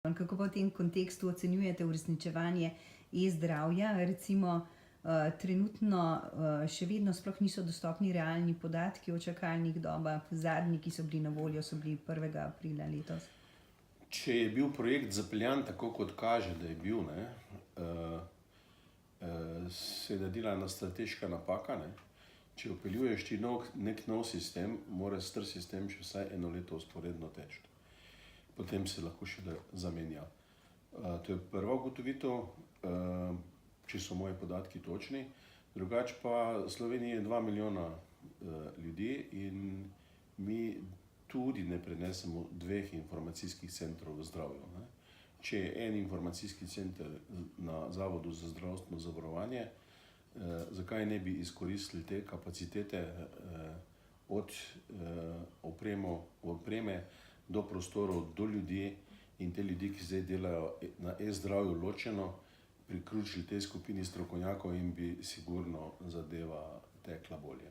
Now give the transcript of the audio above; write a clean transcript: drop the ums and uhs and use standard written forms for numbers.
Kako pa v tem kontekstu ocenjujete uresničevanje e-zdravja? Recimo, trenutno še vedno sploh niso dostopni realni podatki o čakalnih dobah. Zadnji, ki so bili na voljo, so bili 1. aprila letos. Če je bil projekt zapeljan tako, kot kaže, da je bil, se je dela ena strateška napaka. Če vpeljuješ ti nek nov sistem, mora star sistem še vsaj 1 leto vzporedno teči. Potem se lahko še zamenja. To je prva ugotovitev, če so moji podatki točni. Drugače pa v Sloveniji je 2 milijona ljudi in mi tudi ne prenesemo 2 informacijskih centrov v zdravju. Če je en informacijski center na Zavodu za zdravstveno zavarovanje, zakaj ne bi izkoristili te kapacitete od opreme do prostorov, do ljudi in te ljudi, ki zdaj delajo na e-zdravju ločeno, priključili tej skupini strokovnjakov in bi sigurno zadeva tekla bolje.